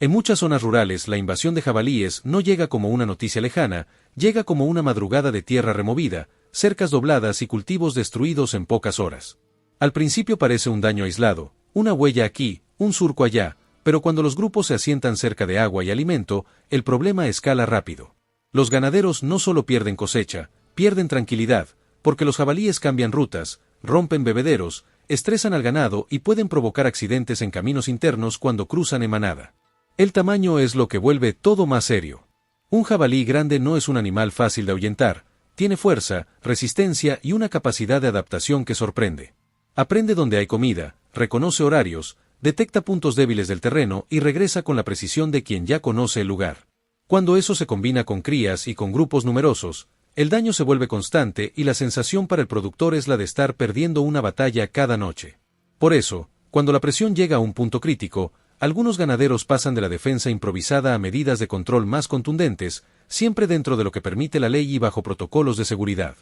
En muchas zonas rurales la invasión de jabalíes no llega como una noticia lejana, llega como una madrugada de tierra removida, cercas dobladas y cultivos destruidos en pocas horas. Al principio parece un daño aislado, una huella aquí, un surco allá, pero cuando los grupos se asientan cerca de agua y alimento, el problema escala rápido. Los ganaderos no solo pierden cosecha, pierden tranquilidad, porque los jabalíes cambian rutas, rompen bebederos, estresan al ganado y pueden provocar accidentes en caminos internos cuando cruzan en manada. El tamaño es lo que vuelve todo más serio. Un jabalí grande no es un animal fácil de ahuyentar, tiene fuerza, resistencia y una capacidad de adaptación que sorprende. Aprende dónde hay comida, reconoce horarios, detecta puntos débiles del terreno y regresa con la precisión de quien ya conoce el lugar. Cuando eso se combina con crías y con grupos numerosos, el daño se vuelve constante y la sensación para el productor es la de estar perdiendo una batalla cada noche. Por eso, cuando la presión llega a un punto crítico, algunos ganaderos pasan de la defensa improvisada a medidas de control más contundentes, siempre dentro de lo que permite la ley y bajo protocolos de seguridad.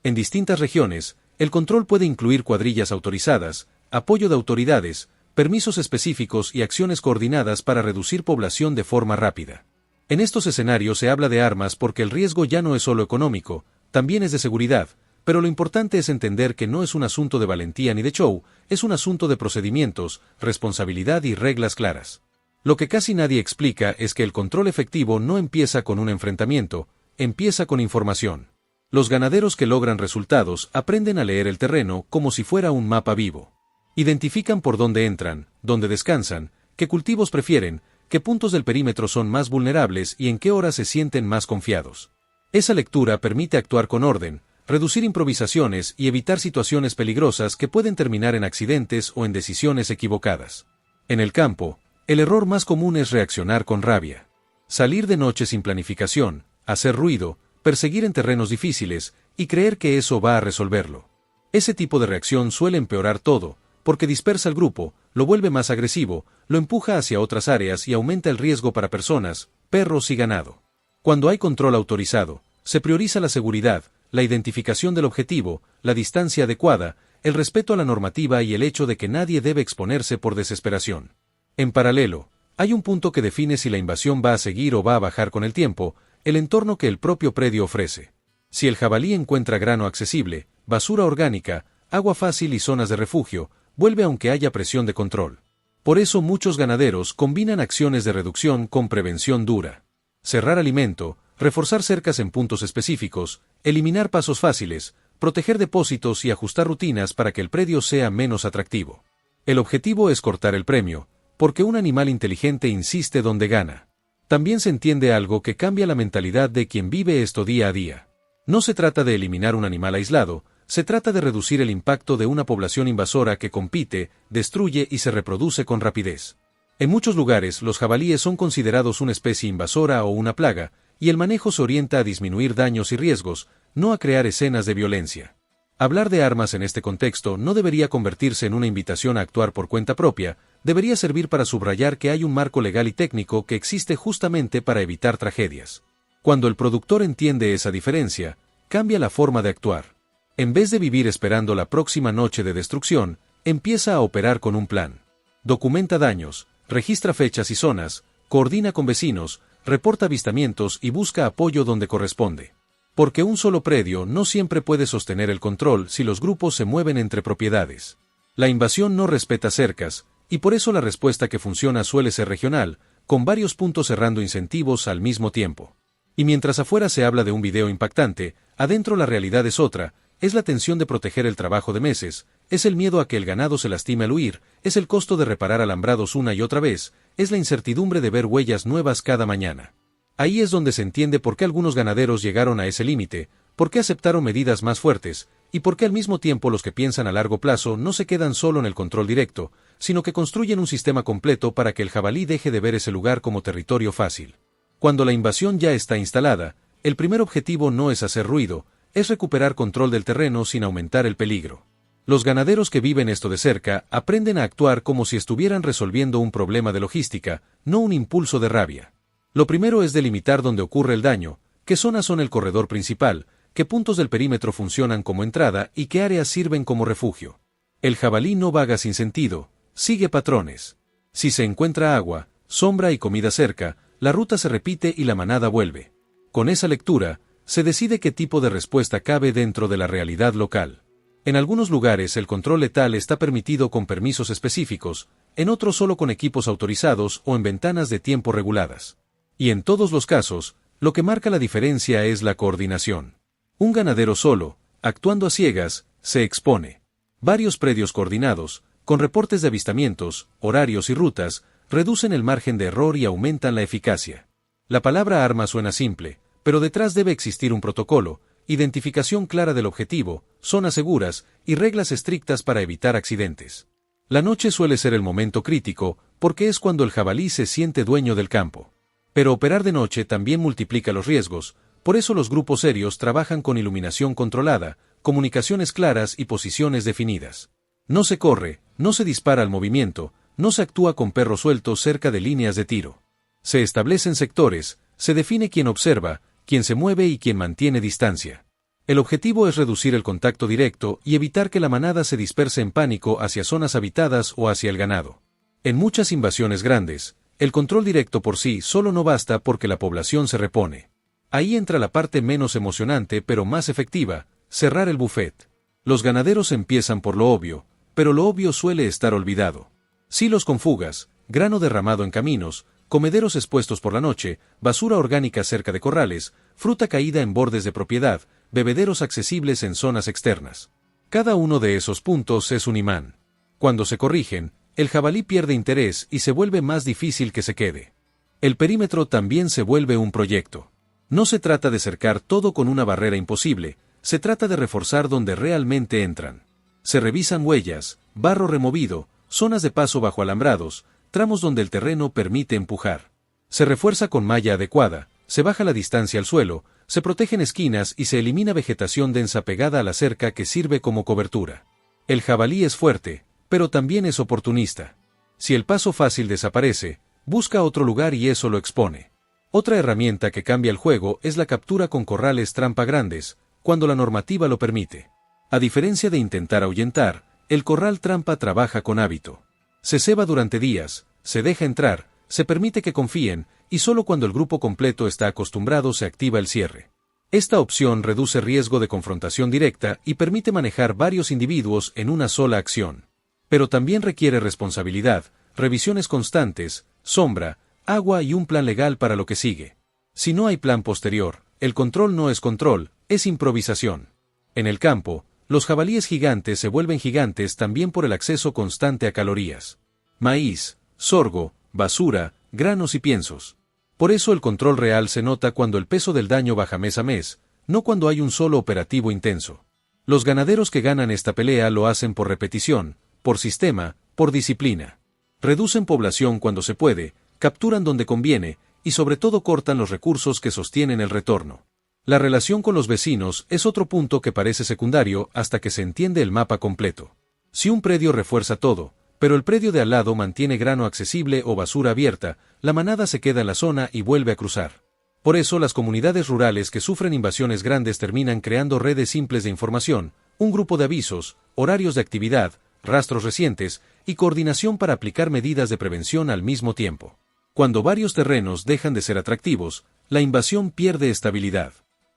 En distintas regiones, el control puede incluir cuadrillas autorizadas, apoyo de autoridades, permisos específicos y acciones coordinadas para reducir población de forma rápida. En estos escenarios se habla de armas porque el riesgo ya no es solo económico, también es de seguridad, pero lo importante es entender que no es un asunto de valentía ni de show, es un asunto de procedimientos, responsabilidad y reglas claras. Lo que casi nadie explica es que el control efectivo no empieza con un enfrentamiento, empieza con información. Los ganaderos que logran resultados aprenden a leer el terreno como si fuera un mapa vivo. Identifican por dónde entran, dónde descansan, qué cultivos prefieren, qué puntos del perímetro son más vulnerables y en qué horas se sienten más confiados. Esa lectura permite actuar con orden, reducir improvisaciones y evitar situaciones peligrosas que pueden terminar en accidentes o en decisiones equivocadas. En el campo, el error más común es reaccionar con rabia. Salir de noche sin planificación, hacer ruido, perseguir en terrenos difíciles y creer que eso va a resolverlo. Ese tipo de reacción suele empeorar todo, porque dispersa al grupo, lo vuelve más agresivo, lo empuja hacia otras áreas y aumenta el riesgo para personas, perros y ganado. Cuando hay control autorizado, se prioriza la seguridad, la identificación del objetivo, la distancia adecuada, el respeto a la normativa y el hecho de que nadie debe exponerse por desesperación. En paralelo, hay un punto que define si la invasión va a seguir o va a bajar con el tiempo, el entorno que el propio predio ofrece. Si el jabalí encuentra grano accesible, basura orgánica, agua fácil y zonas de refugio, vuelve aunque haya presión de control. Por eso muchos ganaderos combinan acciones de reducción con prevención dura. Cerrar alimento, reforzar cercas en puntos específicos, eliminar pasos fáciles, proteger depósitos y ajustar rutinas para que el predio sea menos atractivo. El objetivo es cortar el premio, porque un animal inteligente insiste donde gana. También se entiende algo que cambia la mentalidad de quien vive esto día a día. No se trata de eliminar un animal aislado, se trata de reducir el impacto de una población invasora que compite, destruye y se reproduce con rapidez. En muchos lugares los jabalíes son considerados una especie invasora o una plaga, y el manejo se orienta a disminuir daños y riesgos, no a crear escenas de violencia. Hablar de armas en este contexto no debería convertirse en una invitación a actuar por cuenta propia, debería servir para subrayar que hay un marco legal y técnico que existe justamente para evitar tragedias. Cuando el productor entiende esa diferencia, cambia la forma de actuar. En vez de vivir esperando la próxima noche de destrucción, empieza a operar con un plan. Documenta daños, registra fechas y zonas, coordina con vecinos, reporta avistamientos y busca apoyo donde corresponde. Porque un solo predio no siempre puede sostener el control si los grupos se mueven entre propiedades. La invasión no respeta cercas, y por eso la respuesta que funciona suele ser regional, con varios puntos cerrando incentivos al mismo tiempo. Y mientras afuera se habla de un video impactante, adentro la realidad es otra, es la tensión de proteger el trabajo de meses, es el miedo a que el ganado se lastime al huir, es el costo de reparar alambrados una y otra vez, es la incertidumbre de ver huellas nuevas cada mañana. Ahí es donde se entiende por qué algunos ganaderos llegaron a ese límite, por qué aceptaron medidas más fuertes, y por qué al mismo tiempo los que piensan a largo plazo no se quedan solo en el control directo, sino que construyen un sistema completo para que el jabalí deje de ver ese lugar como territorio fácil. Cuando la invasión ya está instalada, el primer objetivo no es hacer ruido, es recuperar control del terreno sin aumentar el peligro. Los ganaderos que viven esto de cerca aprenden a actuar como si estuvieran resolviendo un problema de logística, no un impulso de rabia. Lo primero es delimitar dónde ocurre el daño, qué zonas son el corredor principal, qué puntos del perímetro funcionan como entrada y qué áreas sirven como refugio. El jabalí no vaga sin sentido, sigue patrones. Si se encuentra agua, sombra y comida cerca, la ruta se repite y la manada vuelve. Con esa lectura, se decide qué tipo de respuesta cabe dentro de la realidad local. En algunos lugares el control letal está permitido con permisos específicos, en otros solo con equipos autorizados o en ventanas de tiempo reguladas. Y en todos los casos, lo que marca la diferencia es la coordinación. Un ganadero solo, actuando a ciegas, se expone. Varios predios coordinados, con reportes de avistamientos, horarios y rutas, reducen el margen de error y aumentan la eficacia. La palabra arma suena simple, pero detrás debe existir un protocolo, identificación clara del objetivo, zonas seguras y reglas estrictas para evitar accidentes. La noche suele ser el momento crítico, porque es cuando el jabalí se siente dueño del campo. Pero operar de noche también multiplica los riesgos, por eso los grupos serios trabajan con iluminación controlada, comunicaciones claras y posiciones definidas. No se corre, no se dispara al movimiento, no se actúa con perros sueltos cerca de líneas de tiro. Se establecen sectores, se define quién observa, quién se mueve y quién mantiene distancia. El objetivo es reducir el contacto directo y evitar que la manada se disperse en pánico hacia zonas habitadas o hacia el ganado. En muchas invasiones grandes, el control directo por sí solo no basta porque la población se repone. Ahí entra la parte menos emocionante pero más efectiva, cerrar el buffet. Los ganaderos empiezan por lo obvio, pero lo obvio suele estar olvidado. Silos con fugas, grano derramado en caminos, comederos expuestos por la noche, basura orgánica cerca de corrales, fruta caída en bordes de propiedad, bebederos accesibles en zonas externas. Cada uno de esos puntos es un imán. Cuando se corrigen, el jabalí pierde interés y se vuelve más difícil que se quede. El perímetro también se vuelve un proyecto. No se trata de cercar todo con una barrera imposible, se trata de reforzar donde realmente entran. Se revisan huellas, barro removido, zonas de paso bajo alambrados, tramos donde el terreno permite empujar. Se refuerza con malla adecuada, se baja la distancia al suelo, se protegen esquinas y se elimina vegetación densa pegada a la cerca que sirve como cobertura. El jabalí es fuerte, pero también es oportunista. Si el paso fácil desaparece, busca otro lugar y eso lo expone. Otra herramienta que cambia el juego es la captura con corrales trampa grandes, cuando la normativa lo permite. A diferencia de intentar ahuyentar, el corral trampa trabaja con hábito. Se ceba durante días, se deja entrar, se permite que confíen, y solo cuando el grupo completo está acostumbrado se activa el cierre. Esta opción reduce riesgo de confrontación directa y permite manejar varios individuos en una sola acción. Pero también requiere responsabilidad, revisiones constantes, sombra, agua y un plan legal para lo que sigue. Si no hay plan posterior, el control no es control, es improvisación. En el campo, los jabalíes gigantes se vuelven gigantes también por el acceso constante a calorías. Maíz, sorgo, basura, granos y piensos. Por eso el control real se nota cuando el peso del daño baja mes a mes, no cuando hay un solo operativo intenso. Los ganaderos que ganan esta pelea lo hacen por repetición, por sistema, por disciplina. Reducen población cuando se puede, capturan donde conviene, y sobre todo cortan los recursos que sostienen el retorno. La relación con los vecinos es otro punto que parece secundario hasta que se entiende el mapa completo. Si un predio refuerza todo, pero el predio de al lado mantiene grano accesible o basura abierta, la manada se queda en la zona y vuelve a cruzar. Por eso las comunidades rurales que sufren invasiones grandes terminan creando redes simples de información, un grupo de avisos, horarios de actividad, rastros recientes y coordinación para aplicar medidas de prevención al mismo tiempo. Cuando varios terrenos dejan de ser atractivos, la invasión pierde estabilidad.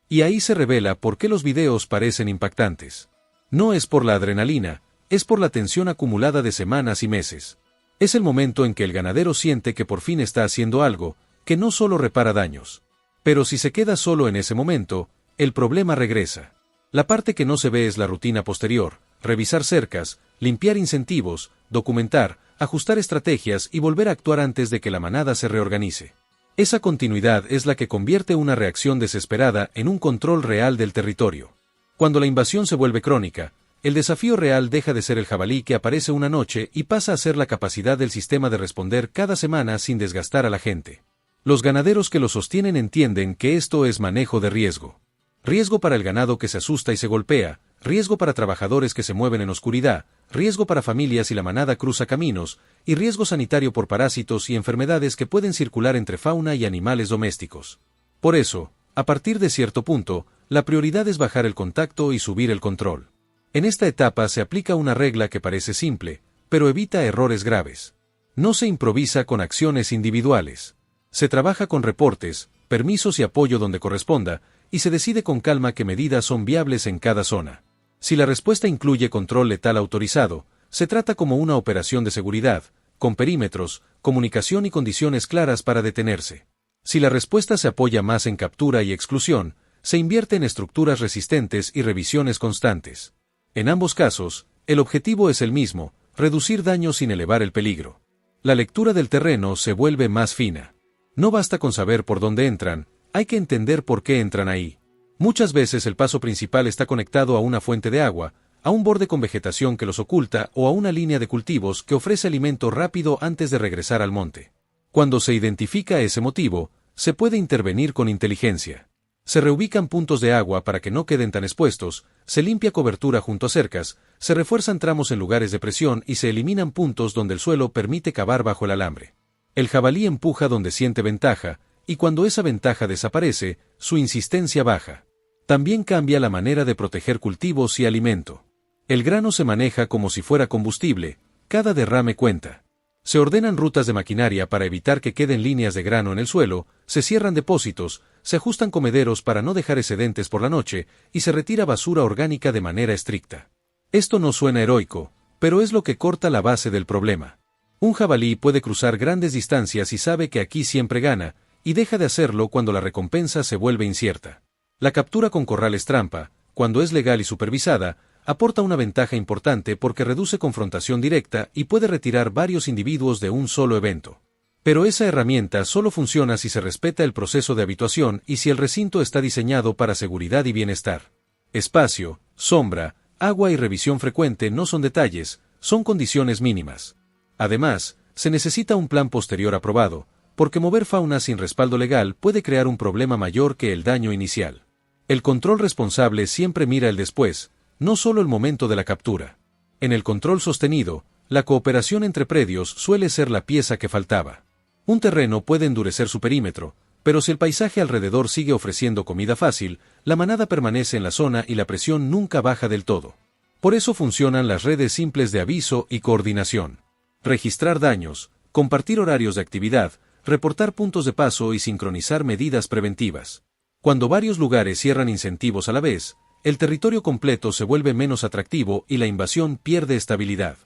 Y ahí se revela por qué los videos parecen impactantes. No es por la adrenalina, es por la tensión acumulada de semanas y meses. Es el momento en que el ganadero siente que por fin está haciendo algo, que no solo repara daños. Pero si se queda solo en ese momento, el problema regresa. La parte que no se ve es la rutina posterior, revisar cercas, limpiar incentivos, documentar, ajustar estrategias y volver a actuar antes de que la manada se reorganice. Esa continuidad es la que convierte una reacción desesperada en un control real del territorio. Cuando la invasión se vuelve crónica, el desafío real deja de ser el jabalí que aparece una noche y pasa a ser la capacidad del sistema de responder cada semana sin desgastar a la gente. Los ganaderos que lo sostienen entienden que esto es manejo de riesgo. Riesgo para el ganado que se asusta y se golpea, riesgo para trabajadores que se mueven en oscuridad, riesgo para familias si la manada cruza caminos, y riesgo sanitario por parásitos y enfermedades que pueden circular entre fauna y animales domésticos. Por eso, a partir de cierto punto, la prioridad es bajar el contacto y subir el control. En esta etapa se aplica una regla que parece simple, pero evita errores graves. No se improvisa con acciones individuales. Se trabaja con reportes, permisos y apoyo donde corresponda, y se decide con calma qué medidas son viables en cada zona. Si la respuesta incluye control letal autorizado, se trata como una operación de seguridad, con perímetros, comunicación y condiciones claras para detenerse. Si la respuesta se apoya más en captura y exclusión, se invierte en estructuras resistentes y revisiones constantes. En ambos casos, el objetivo es el mismo, reducir daños sin elevar el peligro. La lectura del terreno se vuelve más fina. No basta con saber por dónde entran, hay que entender por qué entran ahí. Muchas veces el paso principal está conectado a una fuente de agua, a un borde con vegetación que los oculta o a una línea de cultivos que ofrece alimento rápido antes de regresar al monte. Cuando se identifica ese motivo, se puede intervenir con inteligencia. Se reubican puntos de agua para que no queden tan expuestos, se limpia cobertura junto a cercas, se refuerzan tramos en lugares de presión y se eliminan puntos donde el suelo permite cavar bajo el alambre. El jabalí empuja donde siente ventaja, y cuando esa ventaja desaparece, su insistencia baja. También cambia la manera de proteger cultivos y alimento. El grano se maneja como si fuera combustible, cada derrame cuenta. Se ordenan rutas de maquinaria para evitar que queden líneas de grano en el suelo, se cierran depósitos, se ajustan comederos para no dejar excedentes por la noche, y se retira basura orgánica de manera estricta. Esto no suena heroico, pero es lo que corta la base del problema. Un jabalí puede cruzar grandes distancias y sabe que aquí siempre gana, y deja de hacerlo cuando la recompensa se vuelve incierta. La captura con corrales trampa, cuando es legal y supervisada, aporta una ventaja importante porque reduce confrontación directa y puede retirar varios individuos de un solo evento. Pero esa herramienta solo funciona si se respeta el proceso de habituación y si el recinto está diseñado para seguridad y bienestar. Espacio, sombra, agua y revisión frecuente no son detalles, son condiciones mínimas. Además, se necesita un plan posterior aprobado, porque mover fauna sin respaldo legal puede crear un problema mayor que el daño inicial. El control responsable siempre mira el después, no solo el momento de la captura. En el control sostenido, la cooperación entre predios suele ser la pieza que faltaba. Un terreno puede endurecer su perímetro, pero si el paisaje alrededor sigue ofreciendo comida fácil, la manada permanece en la zona y la presión nunca baja del todo. Por eso funcionan las redes simples de aviso y coordinación. Registrar daños, compartir horarios de actividad, reportar puntos de paso y sincronizar medidas preventivas. Cuando varios lugares cierran incentivos a la vez, el territorio completo se vuelve menos atractivo y la invasión pierde estabilidad.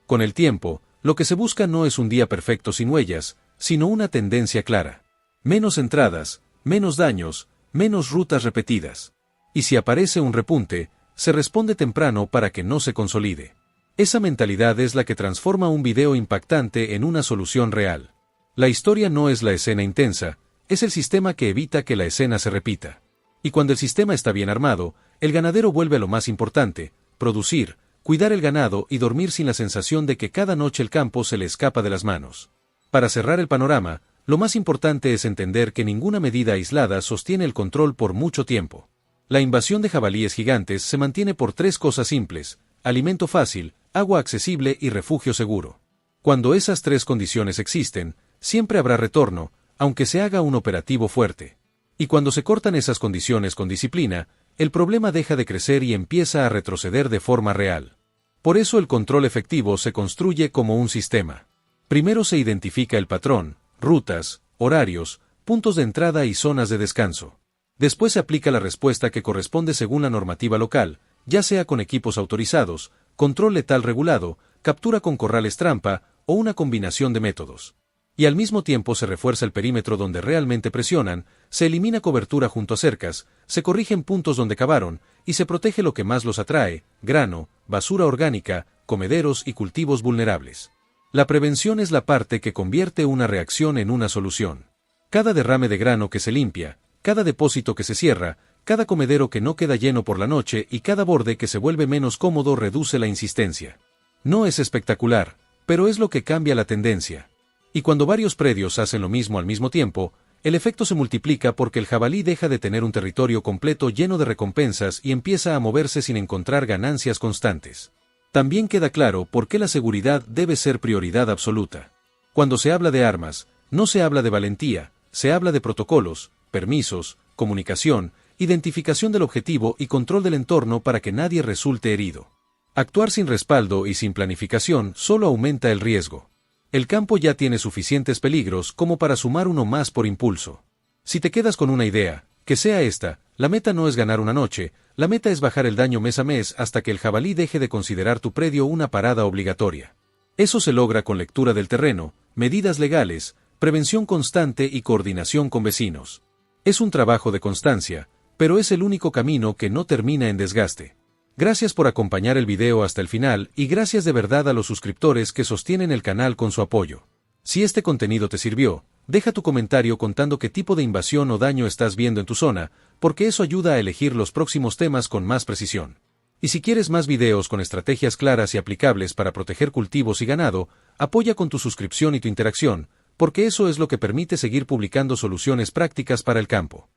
Con el tiempo, lo que se busca no es un día perfecto sin huellas, sino una tendencia clara. Menos entradas, menos daños, menos rutas repetidas. Y si aparece un repunte, se responde temprano para que no se consolide. Esa mentalidad es la que transforma un video impactante en una solución real. La historia no es la escena intensa, es el sistema que evita que la escena se repita. Y cuando el sistema está bien armado, el ganadero vuelve a lo más importante, producir, cuidar el ganado y dormir sin la sensación de que cada noche el campo se le escapa de las manos. Para cerrar el panorama, lo más importante es entender que ninguna medida aislada sostiene el control por mucho tiempo. La invasión de jabalíes gigantes se mantiene por tres cosas simples: alimento fácil, agua accesible y refugio seguro. Cuando esas tres condiciones existen, siempre habrá retorno, aunque se haga un operativo fuerte. Y cuando se cortan esas condiciones con disciplina, el problema deja de crecer y empieza a retroceder de forma real. Por eso el control efectivo se construye como un sistema. Primero se identifica el patrón, rutas, horarios, puntos de entrada y zonas de descanso. Después se aplica la respuesta que corresponde según la normativa local, ya sea con equipos autorizados, control letal regulado, captura con corrales trampa o una combinación de métodos. Y al mismo tiempo se refuerza el perímetro donde realmente presionan, se elimina cobertura junto a cercas, se corrigen puntos donde cavaron, y se protege lo que más los atrae: grano, basura orgánica, comederos y cultivos vulnerables. La prevención es la parte que convierte una reacción en una solución. Cada derrame de grano que se limpia, cada depósito que se cierra, cada comedero que no queda lleno por la noche y cada borde que se vuelve menos cómodo reduce la insistencia. No es espectacular, pero es lo que cambia la tendencia. Y cuando varios predios hacen lo mismo al mismo tiempo, el efecto se multiplica porque el jabalí deja de tener un territorio completo lleno de recompensas y empieza a moverse sin encontrar ganancias constantes. También queda claro por qué la seguridad debe ser prioridad absoluta. Cuando se habla de armas, no se habla de valentía, se habla de protocolos, permisos, comunicación, identificación del objetivo y control del entorno para que nadie resulte herido. Actuar sin respaldo y sin planificación solo aumenta el riesgo. El campo ya tiene suficientes peligros como para sumar uno más por impulso. Si te quedas con una idea, que sea esta, la meta no es ganar una noche, la meta es bajar el daño mes a mes hasta que el jabalí deje de considerar tu predio una parada obligatoria. Eso se logra con lectura del terreno, medidas legales, prevención constante y coordinación con vecinos. Es un trabajo de constancia, pero es el único camino que no termina en desgaste. Gracias por acompañar el video hasta el final y gracias de verdad a los suscriptores que sostienen el canal con su apoyo. Si este contenido te sirvió, deja tu comentario contando qué tipo de invasión o daño estás viendo en tu zona, porque eso ayuda a elegir los próximos temas con más precisión. Y si quieres más videos con estrategias claras y aplicables para proteger cultivos y ganado, apoya con tu suscripción y tu interacción, porque eso es lo que permite seguir publicando soluciones prácticas para el campo.